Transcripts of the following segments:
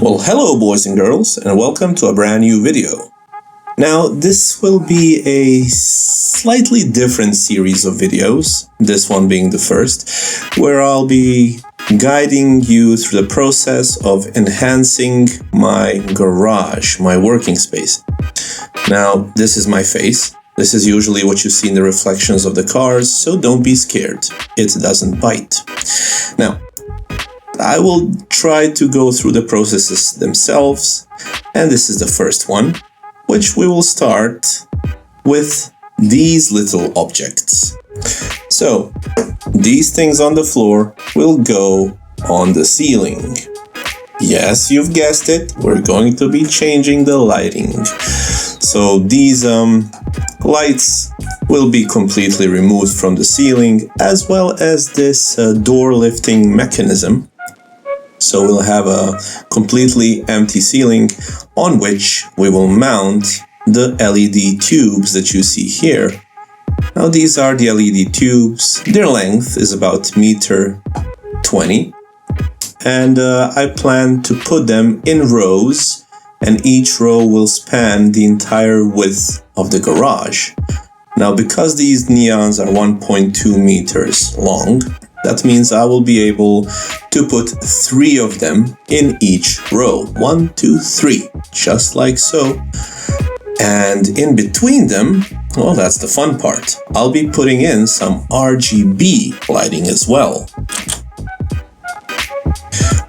Well, hello boys and girls, and welcome to a brand new video. Now, this will be a slightly different series of videos, this one being the first, where I'll be guiding you through the process of enhancing my garage, my working space. Now, this is my face. This is usually what you see in the reflections of the cars, so don't be scared. It doesn't bite. Now, I will try to go through the processes themselves, and this is the first one, which we will start with these little objects. So, these things on the floor will go on the ceiling. Yes, you've guessed it, we're going to be changing the lighting. So these lights will be completely removed from the ceiling, as well as this door lifting mechanism. So we'll have a completely empty ceiling on which we will mount the LED tubes that you see here. Now these are the LED tubes. Their length is about 1.20 meters. And I plan to put them in rows, and each row will span the entire width of the garage. Now because these neons are 1.2 meters long, that means I will be able to put 3 of them in each row. 1, 2, 3, just like so. And in between them, well, that's the fun part. I'll be putting in some RGB lighting as well.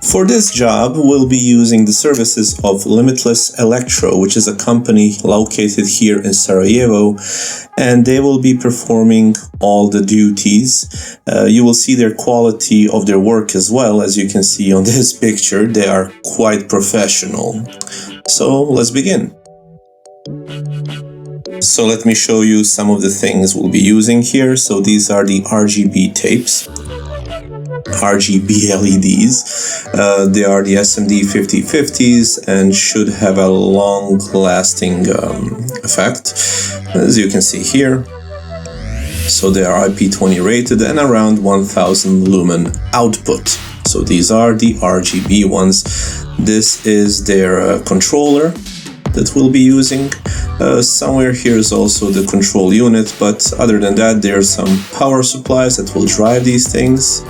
For this job, we'll be using the services of Limitless Electro, which is a company located here in Sarajevo, and they will be performing all the duties. You will see their quality of their work as well. As you can see on this picture, they are quite professional. So let's begin. So let me show you some of the things we'll be using here. So these are the RGB tapes. RGB LEDs. They are the SMD 5050s and should have a long-lasting effect, as you can see here. So they are IP20 rated and around 1000 lumen output. So these are the RGB ones. This is their controller that we'll be using. Somewhere here is also the control unit, but other than that, there are some power supplies that will drive these things,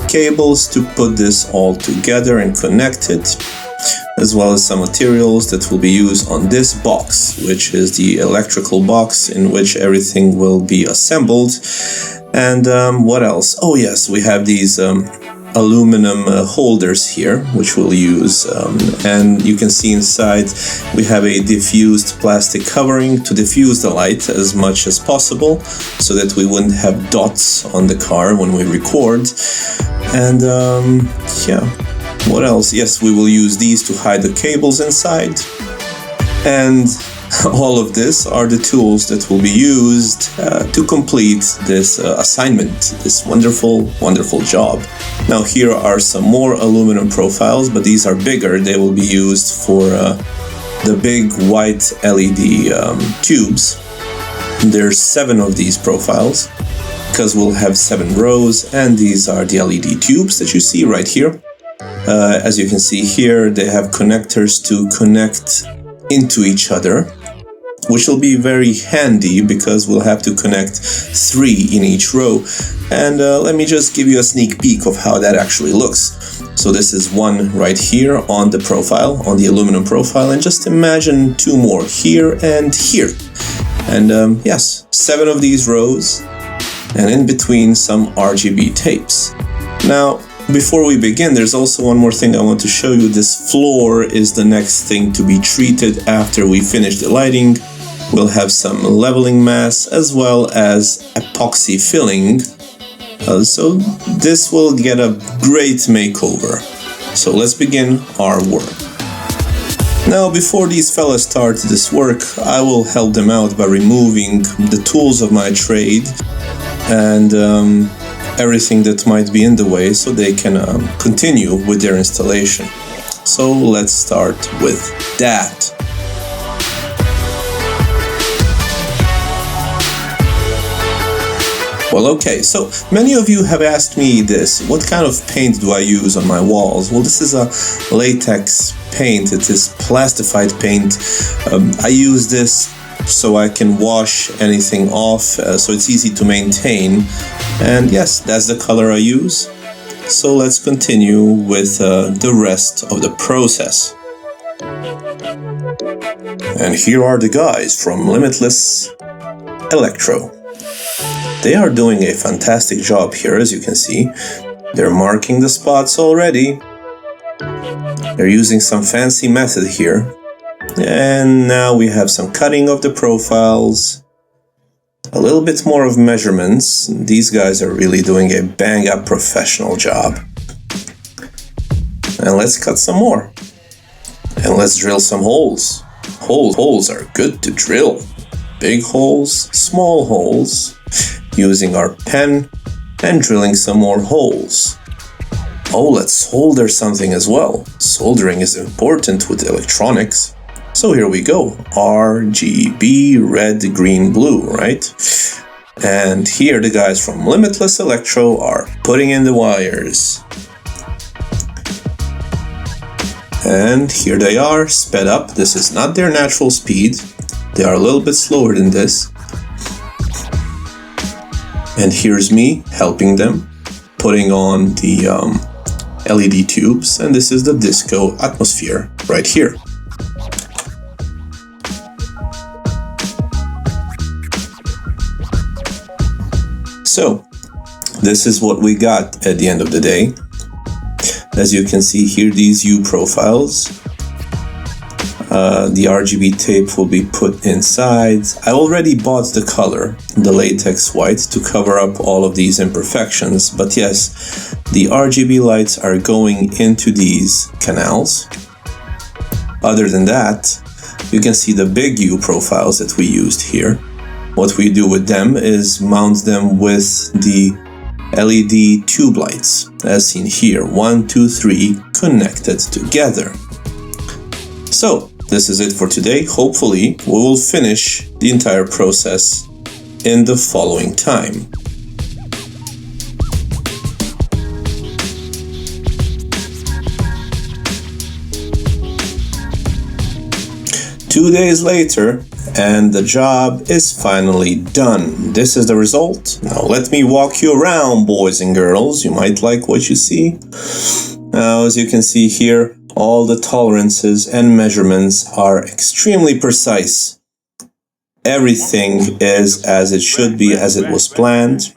cables to put this all together and connect it, as well as some materials that will be used on this box, which is the electrical box in which everything will be assembled. And what else? Oh yes, we have these aluminum holders here, which we'll use, and you can see inside we have a diffused plastic covering to diffuse the light as much as possible so that we wouldn't have dots on the car when we record. And yeah, what else? Yes, we will use these to hide the cables inside, and all of this are the tools that will be used to complete this assignment, this wonderful job. Now here are some more aluminum profiles, but these are bigger. They will be used for the big white LED tubes. There's 7 of these profiles because we'll have 7 rows, and these are the LED tubes that you see right here. As you can see here, they have connectors to connect into each other, which will be very handy because we'll have to connect 3 in each row. And let me just give you a sneak peek of how that actually looks. So this is one right here on the profile, on the aluminum profile, and just imagine 2 more here and here. And yes, 7 of these rows, and in between some RGB tapes. Now, before we begin, there's also one more thing I want to show you. This floor is the next thing to be treated after we finish the lighting. We'll have some leveling mass as well as epoxy filling. So this will get a great makeover. So let's begin our work. Now, before these fellas start this work, I will help them out by removing the tools of my trade and everything that might be in the way so they can continue with their installation. So let's start with that. Well, okay, so many of you have asked me this, what kind of paint do I use on my walls? Well, this is a latex paint, it is plastified paint. I use this so I can wash anything off, so it's easy to maintain. And yes, that's the color I use. So let's continue with the rest of the process. And here are the guys from Limitless Electro. They are doing a fantastic job here, as you can see. They're marking the spots already. They're using some fancy method here. And now we have some cutting of the profiles. A little bit more of measurements. These guys are really doing a bang-up professional job. And let's cut some more. And let's drill some holes. Holes are good to drill. Big holes, small holes. Using our pen and drilling some more holes. Oh, let's solder something as well. Soldering is important with electronics. So here we go. RGB, red, green, blue, right? And here the guys from Limitless Electro are putting in the wires. And here they are, sped up. This is not their natural speed. They are a little bit slower than this. And here's me helping them, putting on the LED tubes, and this is the disco atmosphere right here. So, this is what we got at the end of the day. As you can see here, these U profiles. The RGB tape will be put inside. I already bought the color, the latex white, to cover up all of these imperfections. But yes, the RGB lights are going into these canals. Other than that, you can see the big U profiles that we used here. What we do with them is mount them with the LED tube lights, as seen here, 1, 2, 3 connected together. So, this is it for today. Hopefully, we will finish the entire process in the following time. Two days later, and the job is finally done. This is the result. Now let me walk you around, boys and girls. You might like what you see. Now, as you can see here, all the tolerances and measurements are extremely precise. Everything is as it should be, as it was planned.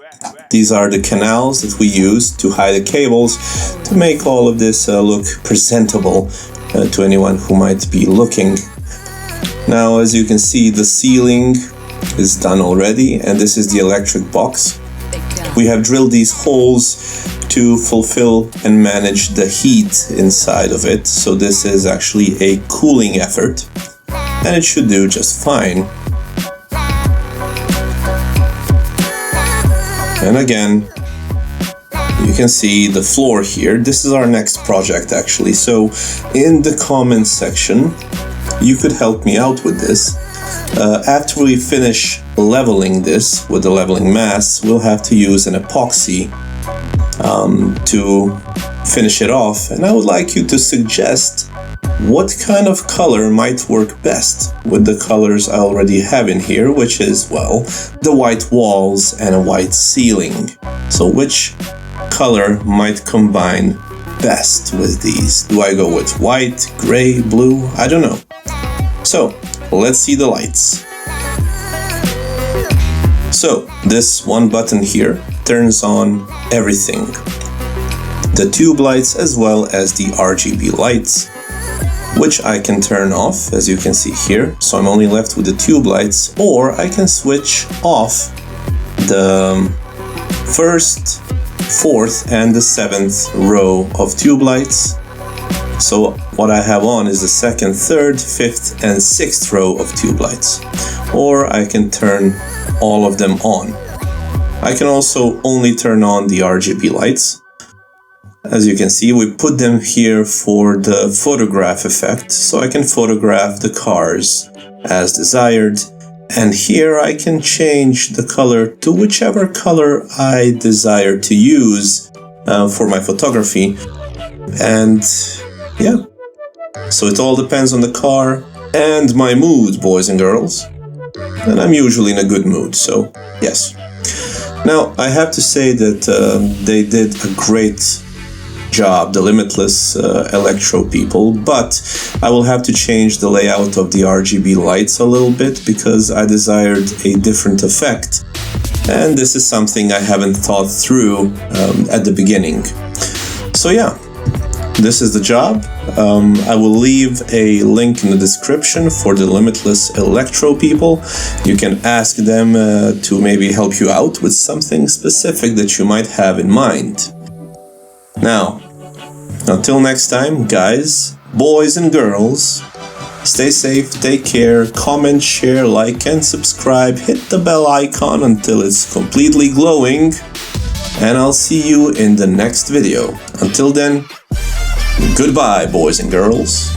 These are the canals that we use to hide the cables to make all of this look presentable to anyone who might be looking. Now, as you can see, the ceiling is done already, and this is the electric box. We have drilled these holes to fulfill and manage the heat inside of it, so this is actually a cooling effort, and it should do just fine. And again, you can see the floor here. This is our next project actually, so in the comments section, you could help me out with this. After we finish leveling this with the leveling mass, we'll have to use an epoxy to finish it off. And I would like you to suggest what kind of color might work best with the colors I already have in here, which is, well, the white walls and a white ceiling. So which color might combine best with these? Do I go with white, gray, blue? I don't know. So, let's see the lights. So, this one button here turns on everything. The tube lights as well as the RGB lights, which I can turn off, as you can see here. So I'm only left with the tube lights, or I can switch off the first, fourth, and the seventh row of tube lights. So what I have on is the second, third, fifth, and sixth row of tube lights. Or I can turn all of them on. I can also only turn on the RGB lights. As you can see, we put them here for the photograph effect, so I can photograph the cars as desired. And here I can change the color to whichever color I desire to use for my photography. And yeah, so it all depends on the car and my mood, boys and girls. And I'm usually in a good mood, so yes. Now, I have to say that they did a great job, the Limitless Electro people, but I will have to change the layout of the RGB lights a little bit because I desired a different effect. And this is something I haven't thought through at the beginning. So yeah, this is the job. I will leave a link in the description for the Limitless Electro people. You can ask them to maybe help you out with something specific that you might have in mind. Now, until next time, guys, boys and girls, stay safe, take care, comment, share, like and subscribe, hit the bell icon until it's completely glowing, and I'll see you in the next video. Until then, goodbye, boys and girls.